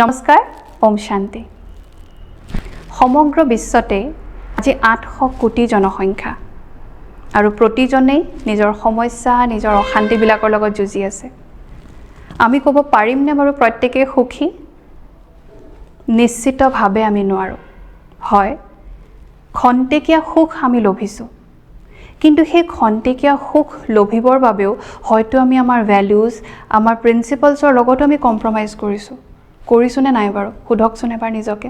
নমস্কাৰ ওম শান্তি সমগ্ৰ বিশ্বতে আজি 800 কোটি জনসংখ্যা আৰু প্ৰতিজনেই নিজৰ সমস্যা নিজৰ অশান্তিবিলাকৰ লগত যুঁজি আছে আমি ক'ব পাৰিম নে বাৰু প্ৰত্যেককে সুখী নিশ্চিতভাৱে আমি নোৱাৰো হয় খন্তেকীয়া সুখ আমি লভিছো কিন্তু সেই খন্তেকীয়া সুখ লভিবৰ বাবেও হয়তো আমি আমাৰ ভ্যালুজ আমাৰ প্ৰিন্সিপলছৰ লগত আমি কম্প্ৰমাইজ কৰিছো নে নাই বাৰু খুদকছনে এবাৰ নিজকে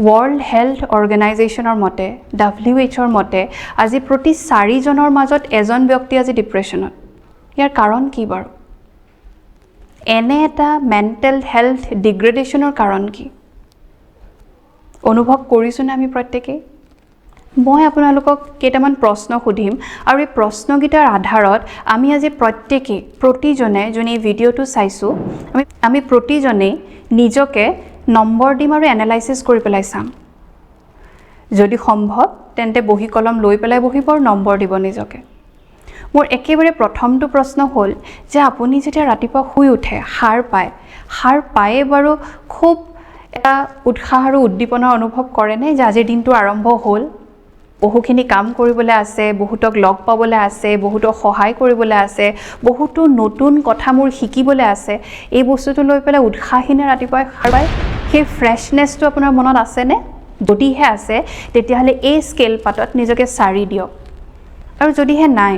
World Health Organizationৰ মতে WHOৰ মতে আজি প্ৰতি 4 জনৰ মাজত এজন ব্যক্তি আজি ডিপ্ৰেছনত ইয়াৰ কাৰণ কি বাৰু এনে এটা মেন্টেল হেলথ ডিগ্ৰেডেশনৰ কাৰণ কি অনুভৱ কৰিছো না আমি প্ৰত্যেককে মই আপোনালোকক কেইটামান প্ৰশ্ন সুধিম আৰু এই প্ৰশ্নগিটাৰ আধাৰত আমি আজি প্ৰত্যেককে প্ৰতিজনে যোনে ভিডিওটো চাইছো আমি প্ৰতিজনে নিজকে নম্বৰ দিম আৰু এনালাইসিস কৰি পেলাই চাম যদি সম্ভৱ তেন্তে বহি কলম লৈ পেলাই বহিবৰ নম্বৰ দিব নিজকে মোৰ একেবাৰে প্ৰথমটো প্ৰশ্ন হ'ল যে আপুনি যেতিয়া ৰাতিপুৱা শুই উঠে হাড় পায়ে বাৰু খুব এটা উৎসাহ আৰু উদ্দীপনাৰ অনুভৱ কৰে নে যে আজিৰ দিনটো আৰম্ভ হ'ল বহুখিনি কাম কৰিবলৈ আছে বহুতক লগ পাবলৈ আছে বহুতক সহায় কৰিবলৈ আছে বহুতো নতুন কথা মোৰ শিকিবলৈ আছে এই বস্তুটো লৈ পেলাই উৎসাহীনে ৰাতিপুৱা সাৰ পায় সেই ফ্ৰেশনেছটো আপোনাৰ মনত আছে নে যদিহে আছে তেতিয়াহলে এই স্কেল পাতত নিজকে 4 দিয়ক আৰু যদিহে নাই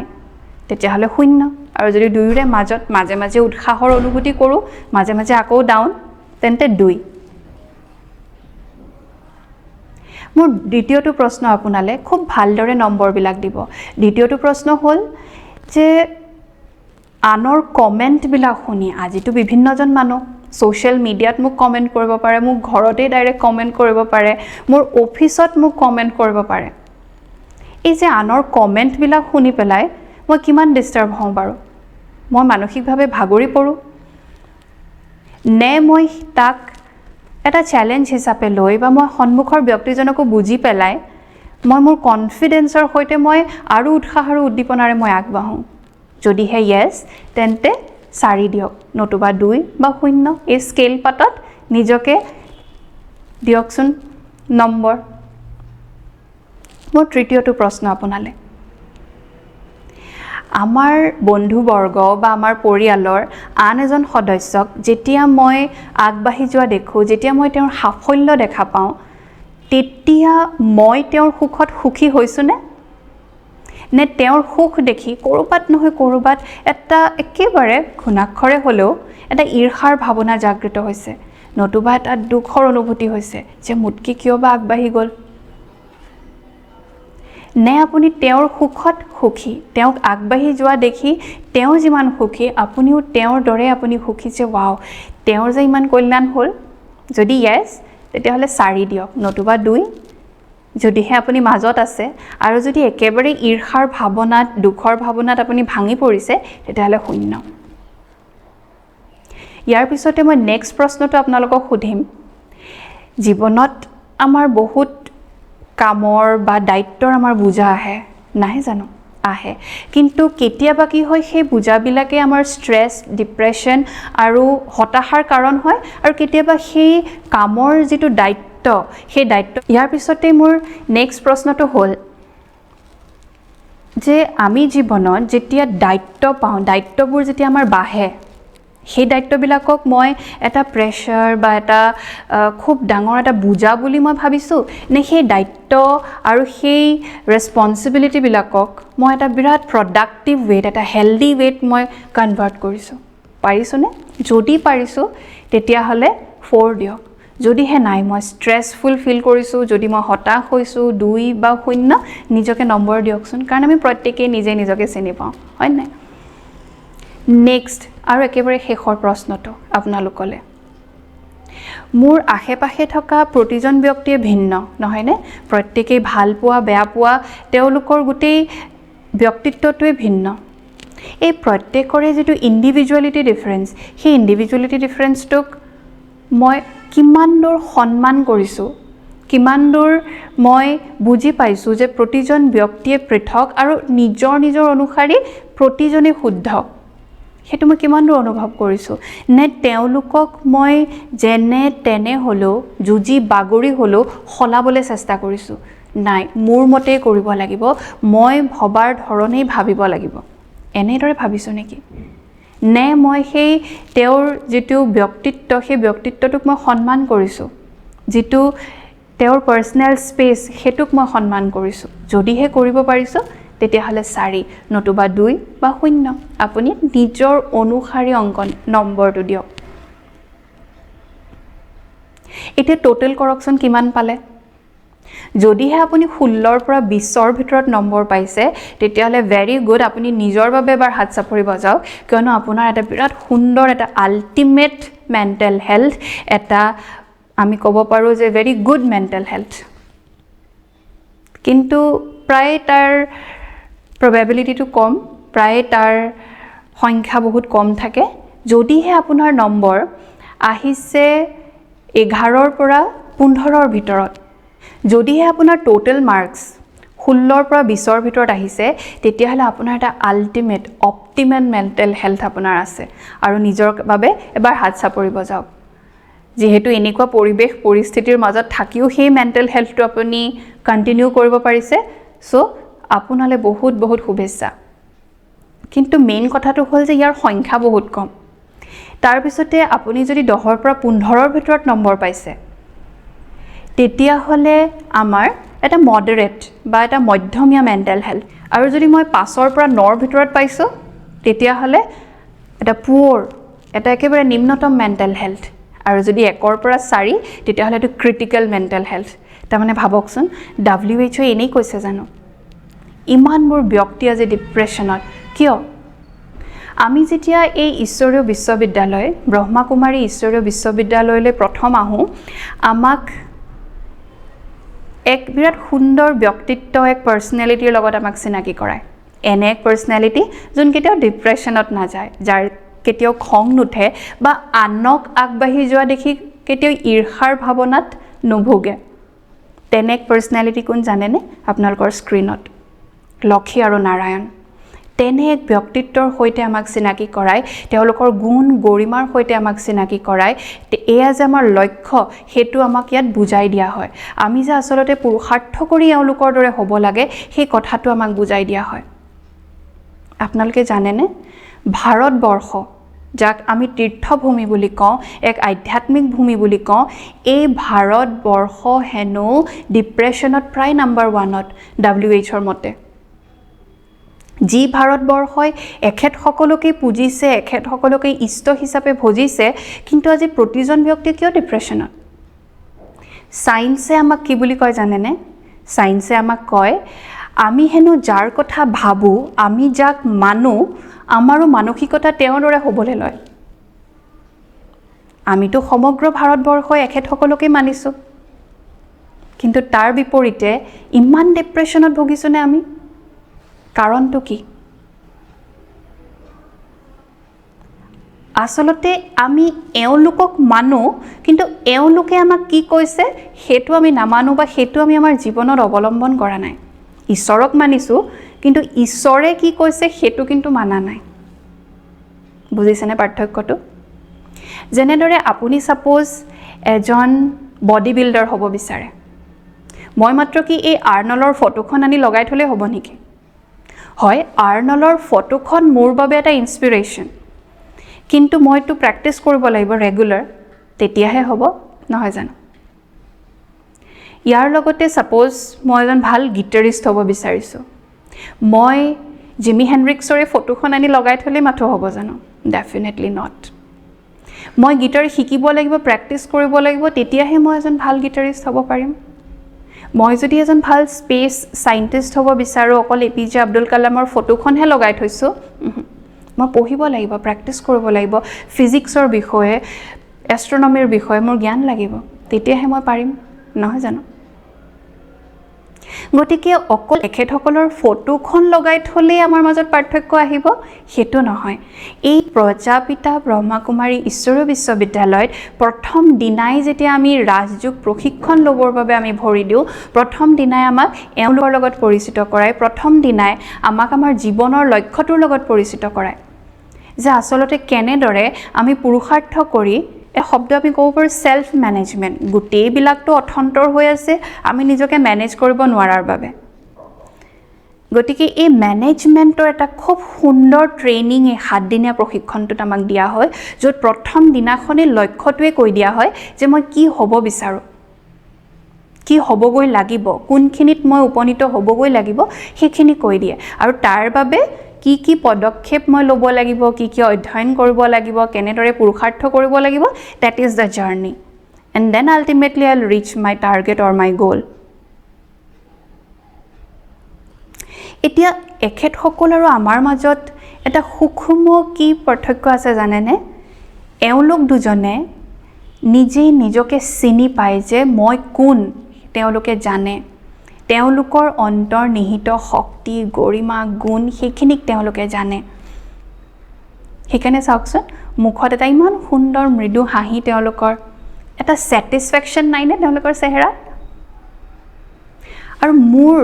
তেতিয়াহলে 0 আৰু যদি দুইৰে মাজত মাজে মাজে উৎসাহৰ অনুভূতি কৰো মাজে মাজে আকৌ ডাউন তেন্তে 2 মোৰ দ্বিতীয়টো প্ৰশ্ন আপোনালে খুব ভালদৰে নম্বৰ বিলাক দিব দ্বিতীয়টো প্ৰশ্ন হ'ল যে আনৰ কমেন্ট বিলাক শুনি আজিটো বিভিন্নজন মানুহ সোশ্যাল মিডিয়াত মোক কমেন্ট কৰিব পাৰে মোক ঘৰতে ডাইৰেক্ট কমেন্ট কৰিব পাৰে মোৰ অফিসত মোক কমেন্ট কৰিব পাৰে এই যে আনৰ কমেন্ট বিলাক শুনি পেলাই মই কিমান ডিস্টাৰ্ব হওঁ বাৰু মই মানসিকভাৱে ভাগৰি পৰো নে মই তাক এটা চ্যালেঞ্জ হিচাপে লৈ বা মই সন্মুখৰ ব্যক্তিজনকো বুজি পেলাই মই মোৰ কনফিডেন্সৰ সৈতে মই আৰু উৎসাহ আৰু উদ্দীপনাৰে মই আগবাঢ়ো যদি হে ইয়েস তেন্তে 4 দিয়ক নতুবা 2 বা 0 এই স্কেল পাতত নিজকে দিয়কচোন নম্বৰ মোৰ তৃতীয়টো প্ৰশ্ন আপোনালে আমাৰ বন্ধুবৰ্গ বা আমাৰ পৰিয়ালৰ আন এজন সদস্যক যেতিয়া মই আগবাঢ়ি যোৱা দেখো যেতিয়া মই তেওঁৰ সাফল্য দেখা পাওঁ তেতিয়া মই তেওঁৰ সুখত সুখী হৈছো নে তেওঁৰ সুখ দেখি কৰবাত নহয় কৰবাত এটা একেবাৰে ঘুণাক্ষৰে হলেও এটা ঈৰ্ষাৰ ভাৱনা জাগৃত হৈছে নতুবা এটা দুখৰ অনুভূতি হৈছে যে মুটকি কিয় বা আগবাঢ়ি গল নে আপুনি তেওঁৰ সুখত সুখী তেওঁক আগবাঢ়ি যোৱা দেখি তেওঁ যিমান সুখী আপুনিও তেওঁৰ দৰে আপুনি সুখী যে ওয়াও তেওঁৰ যে ইমান কল্যাণ হ'ল যদি ইয়েস তেতিয়াহলে 4 দিয়ক নতুবা 2 যদিহে আপুনি মাজত আছে আৰু যদি একেবাৰে ঈৰ্ষাৰ ভাৱনাত দুখৰ ভাৱনাত আপুনি ভাঙি পৰিছে তেতিয়াহলে 0 ইয়াৰ পিছতে মই নেক্সট প্ৰশ্নটো আপোনালোকক সুধিম জীৱনত আমাৰ বহুত কামৰ বা দায়িত্বৰ আমাৰ বুজা আহে নাই জানো আহে কিন্তু কেতিয়াবা কি হয় সেই বুজাবিলাকে আমাৰ স্ট্ৰেছ ডিপ্ৰেছন আৰু হতাশাৰ কাৰণ হয় আৰু কেতিয়াবা সেই কামৰ যেটো দায়িত্ব সেই দায়িত্ব ইয়াৰ পিছতে মোৰ নেক্সট প্ৰশ্নটো হ'ল যে আমি জীৱনত যেতিয়া দায়িত্ব পাওঁ দায়িত্ববোৰ যেতিয়া আমাৰ বাহে সেই দায়িত্ববিলাকক মই এটা প্ৰেছাৰ বা এটা খুব ডাঙৰ এটা বুজা বুলি মই ভাবিছো নে সেই দায়িত্ব আৰু সেই ৰেসপন্সিবিলিটি বিলাকক মই এটা বিৰাট প্ৰডাক্টিভ ৱেট এটা হেলদি ৱেট মই কনভাৰ্ট কৰিছো পাৰিছো নে যদি পাৰিছো তেতিয়া হলে 4 দিয়ক যদি হে নাই মই স্ট্ৰেছফুল ফিল কৰিছো যদি মই হতাশ হৈছো 2 বা 0 নিজকে নম্বৰ দিয়কচোন কাৰণ আমি প্ৰত্যেককে নিজে নিজকে চিনি পাওঁ হয় নাই নেক্সট আৰু একেবাৰে শেষৰ প্ৰশ্নটো আপোনালোকলে মোৰ আশেপাশে থকা প্ৰতিজন ব্যক্তিয়ে ভিন্ন নহয় নে প্ৰত্যেককে ভাল পোৱা বেয়া পোৱা তেওঁলোকৰ গুটেই ব্যক্তিত্বটোৱে ভিন্ন এই প্ৰত্যেকৰে যেটো ইন্ডিভিজুয়ালিটি ডিফাৰেন্স সেই ইন্ডিভিজুয়ালিটি ডিফাৰেন্সটোক মই কিমান দূৰ সন্মান কৰিছো কিমান দূৰ মই বুজি পাইছো যে প্ৰতিজন ব্যক্তিয়ে পৃথক আৰু নিজৰ অনুসাৰী প্ৰতিজনে শুদ্ধ সেইটো মই কিমান দূৰ অনুভৱ কৰিছোঁ নে তেওঁলোকক মই যেনে তেনে হ'লেও যুঁজি বাগৰি হ'লেও সলাবলৈ চেষ্টা কৰিছোঁ নাই মোৰ মতেই কৰিব লাগিব মই ভবাৰ ধৰণেই ভাবিব লাগিব এনেদৰে ভাবিছোঁ নেকি নে মই সেই তেওঁৰ যিটো ব্যক্তিত্ব সেই ব্যক্তিত্বটোক মই সন্মান কৰিছোঁ যিটো তেওঁৰ পাৰ্চনেল স্পেচ সেইটোক মই সন্মান কৰিছোঁ যদিহে কৰিব পাৰিছোঁ তেতিয়াহ'লে 4 নতুবা 2 বা 0 আপুনি নিজৰ অনুসাৰী অংকন নম্বৰটো দিয়ক এতিয়া টোটেল কৰকচোন কিমান পালে যদিহে আপুনি 16ৰ পৰা 20ৰ ভিতৰত নম্বৰ পাইছে তেতিয়াহ'লে ভেৰি গুড আপুনি নিজৰ বাবে এবাৰ হাত চাপৰি বজাওক কিয়নো আপোনাৰ এটা বিৰাট সুন্দৰ এটা আল্টিমেট মেণ্টেল হেল্থ এটা আমি ক'ব পাৰোঁ যে ভেৰি গুড মেণ্টেল হেল্থ কিন্তু প্ৰায় তাৰ প্ৰবেবিলিটিটো কম প্ৰায় তাৰ সংখ্যা বহুত কম থাকে যদিহে আপোনাৰ নম্বৰ আহিছে 11ৰ পৰা 15ৰ ভিতৰত যদিহে আপোনাৰ টোটেল মাৰ্কছ 16ৰ পৰা 20ৰ ভিতৰত আহিছে তেতিয়াহ'লে আপোনাৰ এটা আল্টিমেট অপটিমেল মেণ্টেল হেল্থ আপোনাৰ আছে আৰু নিজৰ বাবে এবাৰ হাত চাপৰিব যাওক যিহেতু এনেকুৱা পৰিৱেশ পৰিস্থিতিৰ মাজত থাকিও সেই মেণ্টেল হেল্থটো আপুনি কণ্টিনিউ কৰিব পাৰিছে সো আপোনালৈ বহুত বহুত শুভেচ্ছা কিন্তু মেইন কথাটো হ'ল যে ইয়াৰ সংখ্যা বহুত কম তাৰপিছতে আপুনি যদি 10ৰ পৰা 15ৰ ভিতৰত নম্বৰ পাইছে তেতিয়াহ'লে আমাৰ এটা মডাৰেট বা এটা মধ্যমীয়া মেণ্টেল হেল্থ আৰু যদি মই 5ৰ পৰা 9ৰ ভিতৰত পাইছোঁ তেতিয়াহ'লে এটা পুৱৰ এটা একেবাৰে নিম্নতম মেণ্টেল হেল্থ আৰু যদি 1ৰ পৰা 4 তেতিয়াহ'লে এইটো ক্ৰিটিকেল মেণ্টেল হেল্থ তাৰমানে ভাবকচোন WHO এনেই কৈছে জানো ইমানবোৰ ব্যক্তি আজি ডিপ্ৰেশ্যনত কিয় আমি যেতিয়া এই ঈশ্বৰীয় বিশ্ববিদ্যালয় ব্ৰহ্মাকুমাৰী ঈশ্বৰীয় বিশ্ববিদ্যালয়লৈ প্ৰথম আহোঁ আমাক এক বিৰাট সুন্দৰ ব্যক্তিত্ব এক পাৰ্চনেলিটিৰ লগত আমাক চিনাকি কৰায় এনে এক পাৰ্চনেলিটি যোন কেতিয়াও ডিপ্ৰেশ্যনত নাযায় যাৰ কেতিয়াও খং নুঠে বা আনক আগবাঢ়ি যোৱা দেখি কেতিয়াও ঈৰ্ষাৰ ভাৱনাত নুভোগে তেনে এক পাৰ্চনেলিটি কোন জানেনে আপোনালোকৰ স্ক্ৰীনত লক্ষী আৰু নাৰায়ণ তেনে এক ব্যক্তিত্বৰ সৈতে আমাক চিনাকি কৰায় তেওঁলোকৰ গুণ গৰিমাৰ সৈতে আমাক চিনাকি কৰায় এয়া যে আমাৰ লক্ষ্য সেইটো আমাক ইয়াত বুজাই দিয়া হয় আমি যে আচলতে পুৰুষাৰ্থ কৰি এওঁলোকৰ দৰে হ'ব লাগে সেই কথাটো আমাক বুজাই দিয়া হয় আপোনালোকে জানেনে ভাৰতবৰ্ষ যাক আমি তীৰ্থভূমি বুলি কওঁ এক আধ্যাত্মিক ভূমি বুলি কওঁ এই ভাৰতবৰ্ষ হেনো ডিপ্ৰেশ্যনত প্ৰায় নাম্বাৰ 1ত WHOৰ মতে যি ভাৰতবৰ্ষই এখেতসকলকে পুজিছে এখেতসকলকে ইষ্ট হিচাপে ভজিছে কিন্তু আজি প্ৰতিজন ব্যক্তি কিয় ডিপ্ৰেশ্যনত সায়েন্সে আমাক কি বুলি কয় জানেনে সায়েন্সে আমাক কয় আমি হেনো যাৰ কথা ভাবো আমি যাক মানো আমাৰো মানসিকতা তেওঁৰ দৰে হ'বলৈ লয় আমিতো সমগ্ৰ ভাৰতবৰ্ষই এখেতসকলকে মানিছোঁ কিন্তু তাৰ বিপৰীতে ইমান ডিপ্ৰেশ্যনত ভুগিছোনে আমি কাৰণটো কি আচলতে আমি এওঁলোকক মানো কিন্তু এওঁলোকে আমাক কি কৈছে সেইটো আমি নামানো বা সেইটো আমি আমাৰ জীৱনত অৱলম্বন কৰা নাই ঈশ্বৰক মানিছোঁ কিন্তু ঈশ্বৰে কি কৈছে সেইটো কিন্তু মানা নাই বুজিছেনে পাৰ্থক্যটো যেনেদৰে আপুনি সাপোজ এজন বডি বিল্ডাৰ হ'ব বিচাৰে মই মাত্ৰ কি এই আৰ্নলৰ ফটোখন আনি লগাই থলে হ'ব নেকি হয় আৰ্নলৰ ফটোখন মোৰ বাবে এটা ইনস্পিৰেশ্যন কিন্তু মইতো প্ৰেক্টিছ কৰিব লাগিব ৰেগুলাৰ তেতিয়াহে হ'ব নহয় জানো ইয়াৰ লগতে সাপোজ মই এজন ভাল গিটাৰিষ্ট হ'ব বিচাৰিছোঁ মই জিমি হেনৰিক্সৰে ফটোখন আনি লগাই থলে মাথো হ'ব জানো ডেফিনেটলি নট মই গিটাৰ শিকিব লাগিব প্ৰেক্টিছ কৰিব লাগিব তেতিয়াহে মই এজন ভাল গিটাৰিষ্ট হ'ব পাৰিম মই যদি এজন ভাল স্পেচ সাইন্টিষ্ট হ'ব বিচাৰোঁ অকল APJ আব্দুল কালামৰ ফটোখনহে লগাই থৈছোঁ মই পঢ়িব লাগিব প্ৰেক্টিছ কৰিব লাগিব ফিজিক্সৰ বিষয়ে এষ্ট্ৰনমিৰ বিষয়ে মোৰ জ্ঞান লাগিব তেতিয়াহে মই পাৰিম নহয় জানো গতিকে অকল এখেতসকলৰ ফটোখন লগাই থলে আমাৰ মাজত পাৰ্থক্য আহিব সেইটো নহয় এই প্ৰজাপিতা ব্ৰহ্মাকুমাৰী ঈশ্বৰীয় বিশ্ববিদ্যালয়ত প্ৰথম দিনাই যেতিয়া আমি ৰাজযোগ প্ৰশিক্ষণ ল'বৰ বাবে আমি ভৰি দিওঁ প্ৰথম দিনাই আমাক এওঁলোকৰ লগত পৰিচিত কৰায় প্ৰথম দিনাই আমাক আমাৰ জীৱনৰ লক্ষ্যটোৰ লগত পৰিচিত কৰায় যে আসলতে কেনেদৰে আমি পুৰুষাৰ্থ কৰি এই শব্দ আমি ক'ব পাৰোঁ সেলফ ম্যানেজমেন্ট গোটেইবিলাকটো অথন্তৰ হৈ আছে আমি নিজকে মেনেজ কৰিব নোৱাৰাৰ বাবে গতিকে এই ম্যানেজমেন্টৰ এটা খুব সুন্দৰ ট্ৰেইনিং এই 7 দিনীয়া প্ৰশিক্ষণটোত আমাক দিয়া হয় য'ত প্ৰথম দিনাখনে লক্ষ্যটোৱে কৈ দিয়া হয় যে মই কি হ'ব বিচাৰো কি হ'বগৈ লাগিব কোনখিনিত মই উপনীত হ'বগৈ লাগিব সেইখিনি কৈ দিয়ে আৰু তাৰ বাবে কি কি পদক্ষেপ মই ল'ব লাগিব কি কি অধ্যয়ন কৰিব লাগিব কেনেদৰে পুৰুষাৰ্থ কৰিব লাগিব that is the journey and then ultimately I'll reach my target or my goal এতিয়া এখেতসকল আৰু আমাৰ মাজত এটা সূক্ষ্ম কি পাৰ্থক্য আছে জানেনে এওঁলোক দুজনে নিজে নিজকে চিনি পায় যে মই কোন তেওঁলোকে জানে তেওঁলোকৰ অন্তৰ্নিহিত শক্তি গৰিমা গুণ সেইখিনিক তেওঁলোকে জানে সেইকাৰণে চাওকচোন মুখত এটা ইমান সুন্দৰ মৃদু হাঁহি তেওঁলোকৰ এটা স্যাটিসফ্যাকশন নাই নে তেওঁলোকৰ চেহেৰাত আৰু মোৰ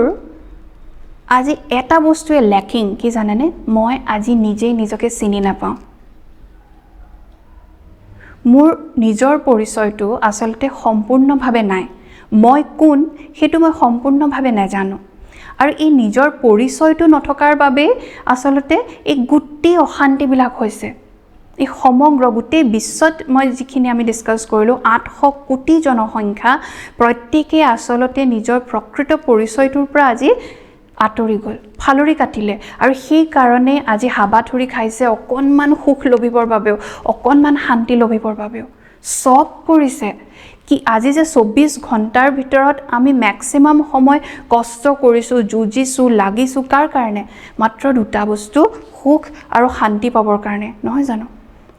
আজি এটা বস্তুৱে ল্যাকিং কি জানেনে মই আজি নিজে নিজকে চিনি নাপাওঁ মোৰ নিজৰ পৰিচয়টো আসলতে সম্পূৰ্ণভাৱে নাই মই কোন হেতু মই সম্পূৰ্ণভাৱে নাজানো আৰু এই নিজৰ পৰিচয়টো নথকাৰ বাবে আসলতে এই গুটি অশান্তিবিলাক হৈছে এই সমগ্ৰ গুটি বিশ্বত মই যিখিনি আমি ডিসকাস কৰিলো 800 কোটি জনসংখ্যা প্ৰত্যেককে আসলতে নিজৰ প্ৰকৃত পৰিচয়টোৰ পৰা আজি আতৰি গল ফালৰি কাটিলে আৰু সেই কাৰণে আজি হাবাথুৰি খাইছে অকনমান সুখ লবিবৰ বাবেও অকনমান শান্তি লবিবৰ বাবেও সব কৰিছে কি আজি যে 24 ঘণ্টাৰ ভিতৰত আমি ম্যাক্সিমাম সময় কষ্ট কৰিছো যুজিছো লাগিছো কাৰ কাৰণে মাত্ৰ দুটা বস্তু সুখ আৰু শান্তি পাবৰ কাৰণে নহয় জানো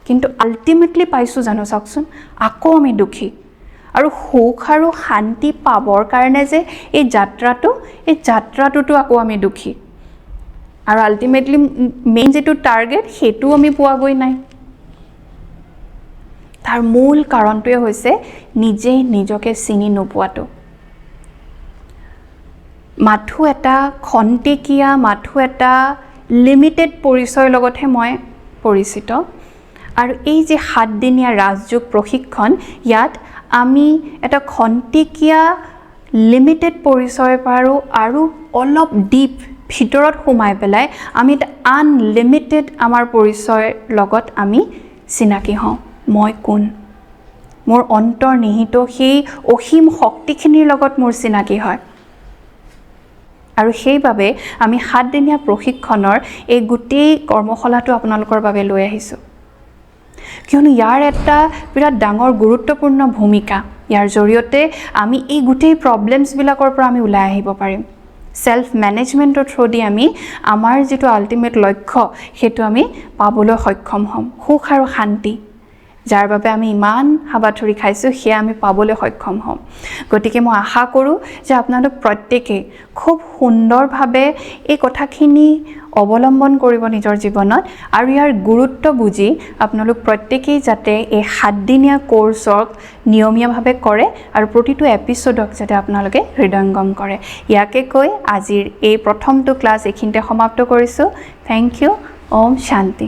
কিন্তু আলটিমেটলি পাইছো জানো চাওকচোন আকৌ আমি দুখী আৰু সুখ আৰু শান্তি পাবৰ কাৰণে যে এই যাত্ৰাটোতো আকৌ আমি দুখী আৰু আলটিমেটলি মেইন যেটো টাৰ্গেট হেতু আমি পোৱাগৈ নাই তাৰ মূল কাৰণটোৱে হৈছে নিজে নিজকে চিনি নোপোৱাটো মাথু এটা খন্তেকিয়া মাথু এটা লিমিটেড পৰিচয় লগতহে মই পৰিচিত আৰু এই যে 7 দিনীয়া ৰাজযোগ প্ৰশিক্ষণ ইয়াত আমি এটা খন্তেকিয়া লিমিটেড পৰিচয় পাৰো আৰু অলপ ডিপ ভিতৰত সোমাই পেলাই আমি এটা আনলিমিটেড আমাৰ পৰিচয় লগত আমি চিনাকি হওঁ মই কোন মোৰ অন্তৰ্নিহিত সেই অসীম শক্তিখিনিৰ লগত মোৰ চিনাকি হয় আৰু সেইভাবে আমি 7 দিনীয়া প্ৰশিক্ষণৰ এই গুটেই কৰ্মশালাটো আপোনালোকৰ বাবে লৈ আহিছো কিয়নো ইয়াৰ এটা বিৰাট ডাঙৰ গুৰুত্বপূৰ্ণ ভূমিকা ইয়াৰ জৰিয়তে আমি এই গুটেই প্ৰবলেমছ বিলাকৰ পৰা আমি ওলাই আহিব পাৰিম সেলফ ম্যানেজমেন্টৰ থ্ৰুদি আমি আমাৰ যেটো আল্টিমেট লক্ষ্য হেতু আমি পাবলৈ সক্ষম হ'ম সুখ আৰু শান্তি যাৰ বাবে আমি ইমান হাবাথুৰি খাইছো হে আমি পাবলৈ সক্ষম হ'ম গতিকে মই আশা কৰো যে আপোনালোক প্ৰত্যেককে খুব সুন্দৰভাৱে এই কথাখিনি অৱলম্বন কৰিব নিজৰ জীৱনত আৰু ইয়াৰ গুৰুত্ব বুজি আপোনালোক প্ৰত্যেককে যাতে এই 7 দিনীয়া কোৰ্সক নিয়মীয়াভাৱে কৰে আৰু প্ৰতিটো এপিসোডক যাতে আপোনালোকে হৃদয়ঙ্গম কৰে ইয়াকে কৈ আজিৰ এই প্ৰথমটো ক্লাস এখিনতে সমাপ্ত কৰিছো থ্যাংক ইউ ওম শান্তি